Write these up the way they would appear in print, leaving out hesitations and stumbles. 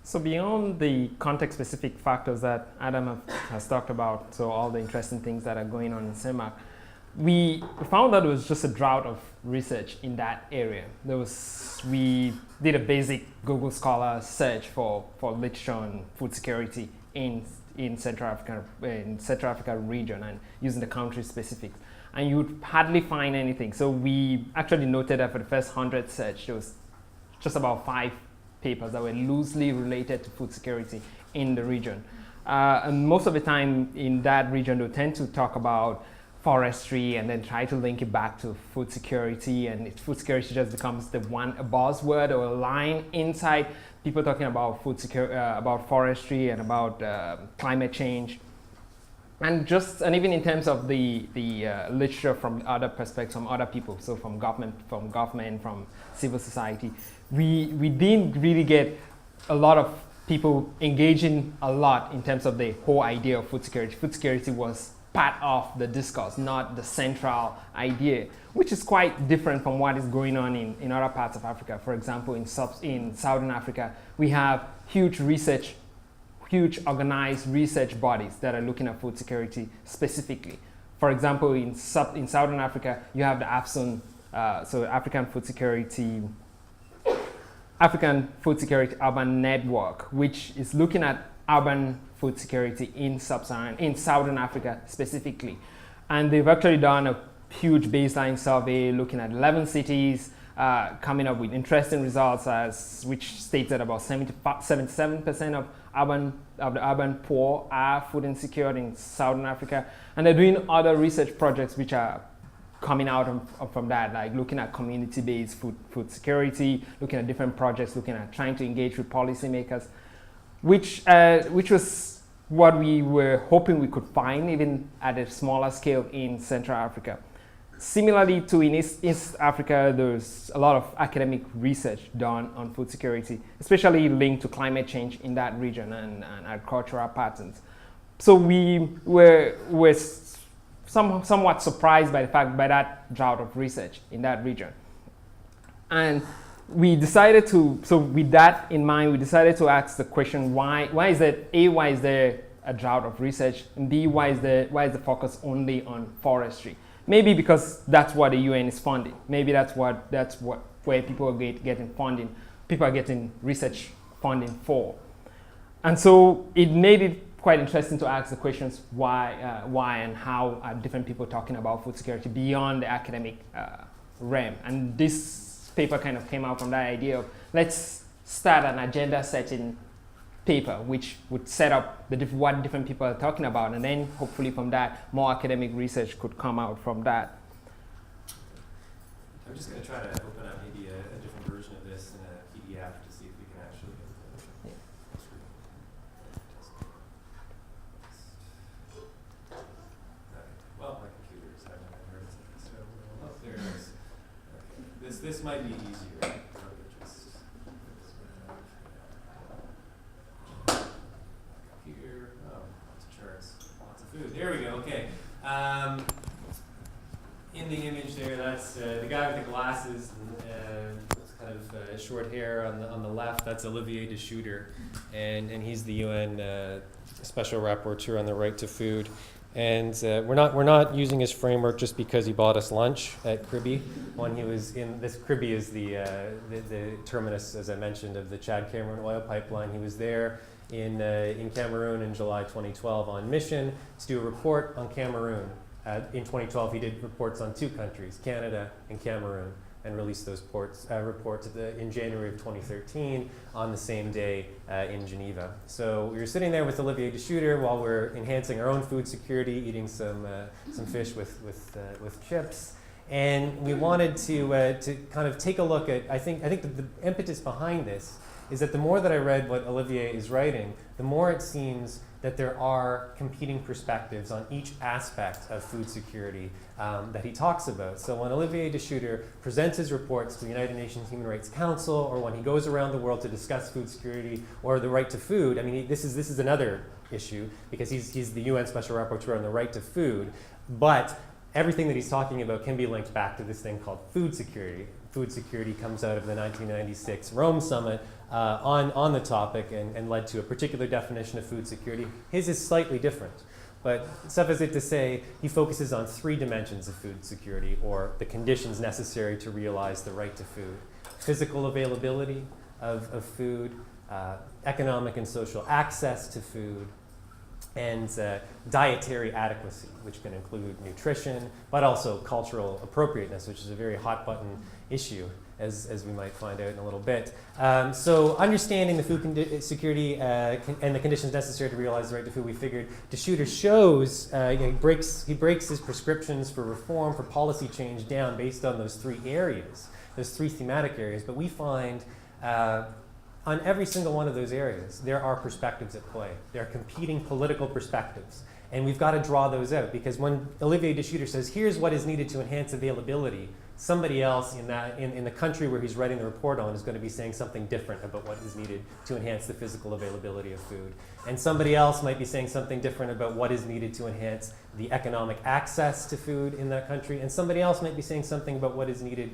So beyond the context-specific factors that Adam has talked about, so all the interesting things that are going on in CEMAC, we found that it was just a drought of research in that area. We did a basic Google Scholar search for literature on food security in Central Africa region and using the country specifics, and you would hardly find anything. So we actually noted that for the first 100 search, there was just about 5 papers that were loosely related to food security in the region. And most of the time in that region, they'll tend to talk about forestry and then try to link it back to food security, and food security just becomes a buzzword or a line inside people talking about food security, about forestry and about climate change. And even in terms of the literature from other perspectives, from other people, so from government, from civil society, we didn't really get a lot of people engaging a lot in terms of the whole idea of food security. Food security was part of the discourse, not the central idea, which is quite different from what is going on in other parts of Africa. For example, in Southern Africa, we have huge organized research bodies that are looking at food security specifically. For example, in Southern Africa, you have the AFSUN, so African Food Security Urban Network, which is looking at urban food security in Southern Africa specifically. And they've actually done a huge baseline survey looking at 11 cities, coming up with interesting results, which states that about 77% of the urban poor are food insecure in Southern Africa. And they're doing other research projects which are coming out from that, like looking at community-based food security, looking at different projects, looking at trying to engage with policymakers, which was what we were hoping we could find even at a smaller scale in Central Africa. Similarly to in East Africa, there's a lot of academic research done on food security, especially linked to climate change in that region and agricultural patterns. So we were somewhat surprised by that drought of research in that region. And we decided with that in mind, we decided to ask the question, why is there a drought of research, and B, why is the focus only on forestry? Maybe because that's what the UN is funding. Maybe that's where people are getting funding. People are getting research funding for. And so it made it quite interesting to ask the questions why and how are different people talking about food security beyond the academic realm. And this paper kind of came out from that idea of let's start an agenda setting paper which would set up what different people are talking about, and then hopefully from that more academic research could come out from that. I'm just going to try to open up maybe a different version of this in a PDF to see if we can actually get the screen. Well, my computer is having an emergency, so there it is. Okay. This might be easier. There we go, okay. In the image there, that's the guy with the glasses and kind of short hair on the left. That's Olivier de Schutter, and he's the UN Special Rapporteur on the right to food. And we're not using his framework just because he bought us lunch at Kribi when he was in. This Kribi is the terminus, as I mentioned, of the Chad-Cameroon oil pipeline. He was there in Cameroon in July 2012 on mission to do a report on Cameroon. In 2012, he did reports on 2 countries, Canada and Cameroon, and released those reports in January of 2013 on the same day in Geneva. So we were sitting there with Olivier de Schutter while we're enhancing our own food security, eating some fish with chips. And we wanted to kind of take a look at, I think the impetus behind this is that the more that I read what Olivier is writing, the more it seems that there are competing perspectives on each aspect of food security that he talks about. So when Olivier de Schutter presents his reports to the United Nations Human Rights Council, or when he goes around the world to discuss food security or the right to food, I mean, this is another issue because he's the UN Special Rapporteur on the right to food, but everything that he's talking about can be linked back to this thing called food security. Food security comes out of the 1996 Rome Summit on the topic and led to a particular definition of food security. His is slightly different. But suffice it to say, he focuses on 3 dimensions of food security, or the conditions necessary to realize the right to food. Physical availability of food, economic and social access to food, and dietary adequacy, which can include nutrition, but also cultural appropriateness, which is a very hot button issue, as we might find out in a little bit. So understanding the food security and the conditions necessary to realize the right to food, we figured DeShooter shows, he breaks his prescriptions for reform, for policy change down based on those 3 areas, those 3 thematic areas, but we find on every single one of those areas, there are perspectives at play. There are competing political perspectives. And we've got to draw those out, because when Olivier DeShooter says, here's what is needed to enhance availability, somebody else in the country where he's writing the report on is going to be saying something different about what is needed to enhance the physical availability of food. And somebody else might be saying something different about what is needed to enhance the economic access to food in that country. And somebody else might be saying something about what is needed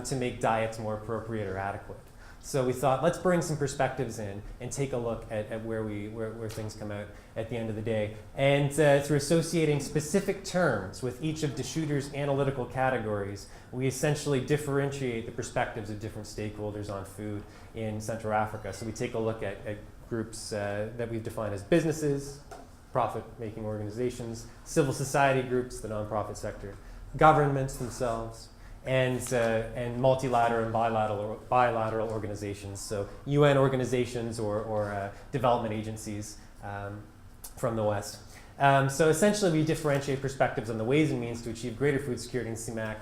to make diets more appropriate or adequate. So we thought, let's bring some perspectives in and take a look at where things come out at the end of the day. And through associating specific terms with each of DeShooter's analytical categories, we essentially differentiate the perspectives of different stakeholders on food in Central Africa. So we take a look at groups that we've defined as businesses, profit-making organizations, civil society groups, the nonprofit sector, governments themselves, and multilateral and bilateral organizations, so UN organizations or development agencies from the West. So essentially we differentiate perspectives on the ways and means to achieve greater food security in CEMAC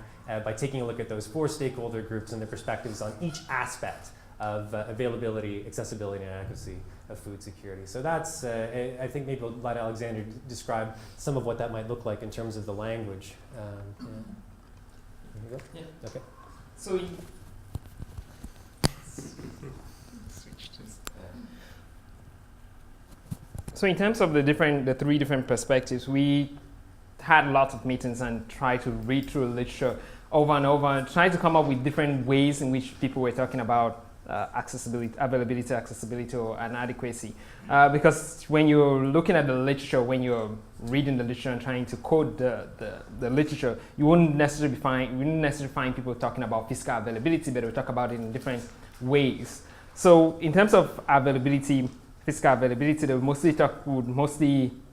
by taking a look at those 4 stakeholder groups and their perspectives on each aspect of availability, accessibility, and adequacy of food security. So that's, I think maybe we'll let Alexander describe some of what that might look like in terms of the language. Yeah. Okay. So So in terms of the 3 different perspectives, we had lots of meetings and tried to read through literature over and over and try to come up with different ways in which people were talking about accessibility, availability, accessibility, or inadequacy. Because when you're looking at the literature, when you're reading the literature and trying to code the literature, you wouldn't necessarily find people talking about physical availability, but they would talk about it in different ways. So in terms of availability, physical availability,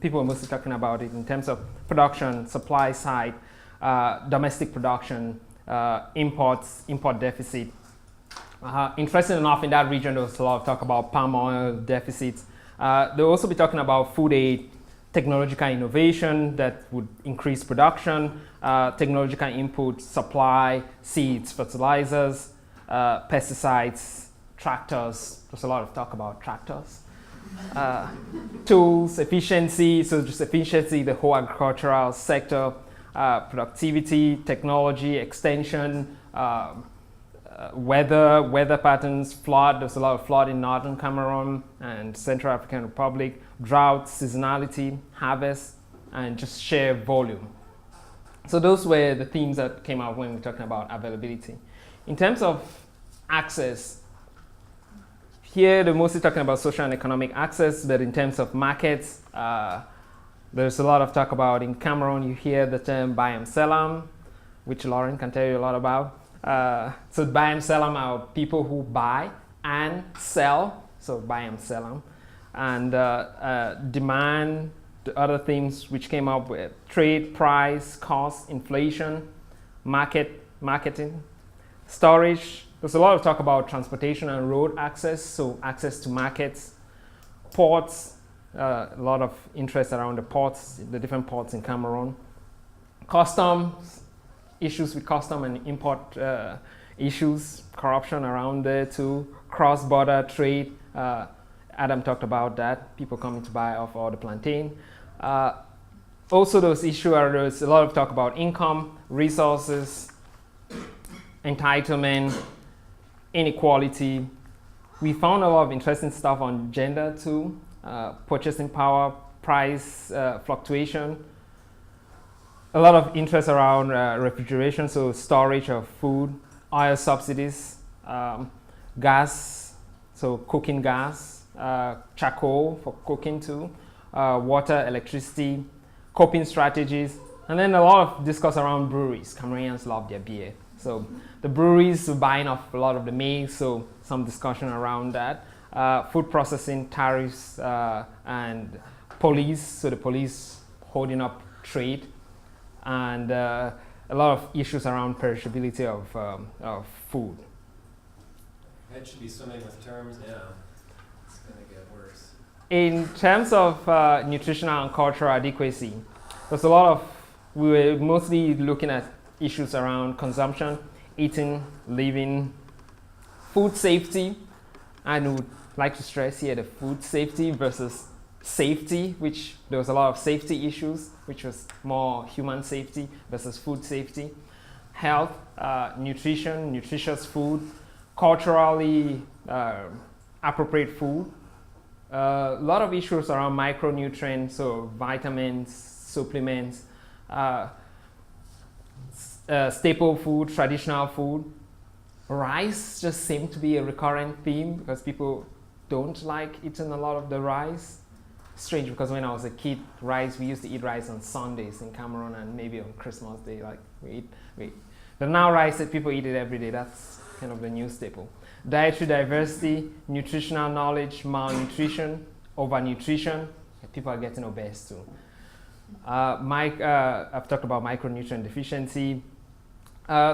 people were mostly talking about it in terms of production, supply side, domestic production, import deficit. Interesting enough, in that region, there was a lot of talk about palm oil deficits. They'll also be talking about food aid, technological innovation that would increase production, technological input, supply, seeds, fertilizers, pesticides, tractors. There's a lot of talk about tractors. Tools, efficiency, so just efficiency, the whole agricultural sector, productivity, technology, extension, weather patterns, flood. There's a lot of flood in northern Cameroon and Central African Republic, drought, seasonality, harvest, and just sheer volume. So those were the themes that came out when we were talking about availability. In terms of access, here they're mostly talking about social and economic access, but in terms of markets, there's a lot of talk about in Cameroon, you hear the term buy and sell, which Lauren can tell you a lot about. So buy and sell are people who buy and sell, so buy and sell. And demand, the other things which came up with trade, price, cost, inflation, marketing, storage. There's a lot of talk about transportation and road access, so access to markets, ports, a lot of interest around the ports, the different ports in Cameroon. Customs, issues with custom and import issues, corruption around there too, cross-border trade. Adam talked about that, people coming to buy off all the plantain. Also there's a lot of talk about income, resources, entitlement, inequality. We found a lot of interesting stuff on gender too, purchasing power, price fluctuation. A lot of interest around refrigeration, so storage of food, oil subsidies, gas, so cooking gas, charcoal for cooking too, water, electricity, coping strategies, and then a lot of discuss around breweries. Cameroonians love their beer. So the breweries are buying off a lot of the maize, so some discussion around that. Food processing, tariffs, and police, so the police holding up trade, and a lot of issues around perishability of food. That should be swimming with terms now. It's going to get worse. In terms of nutritional and cultural adequacy, there's a lot of, we were mostly looking at issues around consumption, eating, living, food safety, and we would like to stress here the food safety versus safety, which there was a lot of safety issues, which was more human safety versus food safety, health, nutrition, nutritious food, culturally appropriate food, a lot of issues around micronutrients, so vitamins, supplements, staple food, traditional food. Rice just seemed to be a recurrent theme because people don't like eating a lot of the rice. Strange, because when I was a kid, rice, we used to eat rice on Sundays in Cameroon and maybe on Christmas Day, like we eat. But now rice, people eat it every day. That's kind of the new staple. Dietary diversity, nutritional knowledge, malnutrition, overnutrition. People are getting obese too. I've talked about micronutrient deficiency,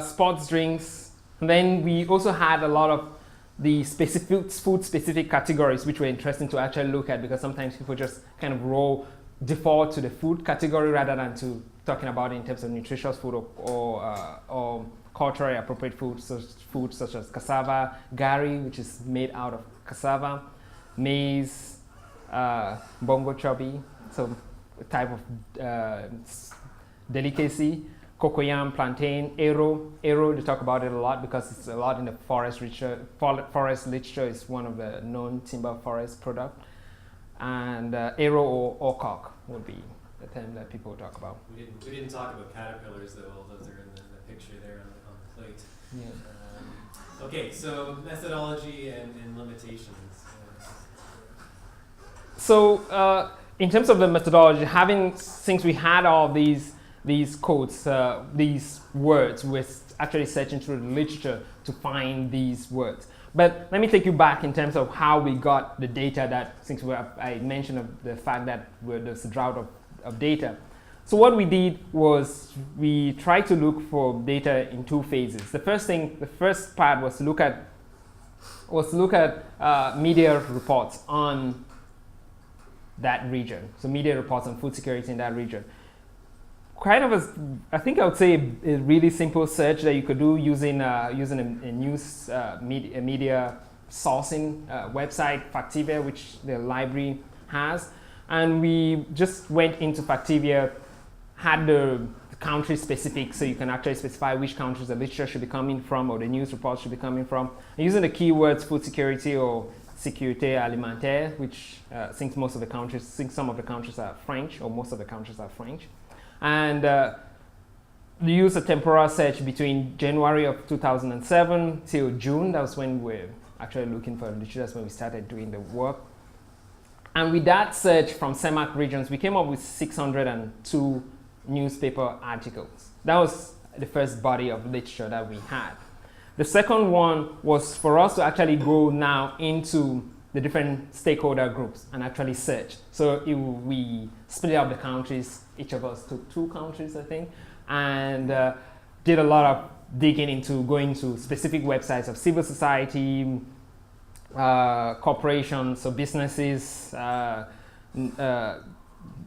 sports drinks. And then we also had a lot of the specific food-specific categories, which were interesting to actually look at, because sometimes people just kind of default to the food category rather than to talking about it in terms of nutritious food or culturally appropriate food such as cassava, gari, which is made out of cassava, maize, bongo chobi, so a type of delicacy, cocoyam, plantain, arrow. Arrow, they talk about it a lot because it's a lot in the forest literature. Forest literature is one of the known timber forest product. And arrow or orcock would be the term that people talk about. We didn't talk about caterpillars though, although they're in the picture there on the plate. Yeah. Okay, so methodology and limitations. So in terms of the methodology, since we had all these codes, these words, we're actually searching through the literature to find these words. But let me take you back in terms of how we got the data that, since I mentioned the fact that there's a drought of data. So what we did was we tried to look for data in two phases. The first part was to look at media reports on that region. So media reports on food security in that region. Kind of I think I would say a really simple search that you could do using a news media sourcing website, Factivia, which the library has. And we just went into Factivia, had the country specific, so you can actually specify which countries the literature should be coming from or the news reports should be coming from. And using the keywords food security or sécurité alimentaire, which since some of the countries are French, or most of the countries are French. And we used a temporal search between January of 2007 till June. That was when we were actually looking for literature. That's when we started doing the work. And with that search from CEMAC regions, we came up with 602 newspaper articles. That was the first body of literature that we had. The second one was for us to actually go now into the different stakeholder groups and actually search. So we split up the countries. Each of us took 2 countries, I think, and did a lot of digging into going to specific websites of civil society, corporations, so businesses,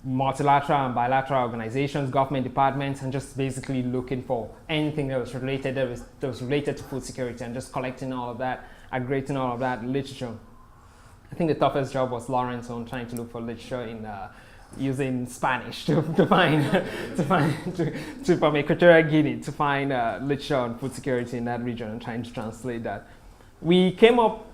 multilateral and bilateral organizations, government departments, and just basically looking for anything that was related to food security and just collecting all of that, aggregating all of that literature. I think the toughest job was Lawrence on trying to look for literature in using Spanish to find from Equatorial Guinea to find literature on food security in that region and trying to translate that. We came up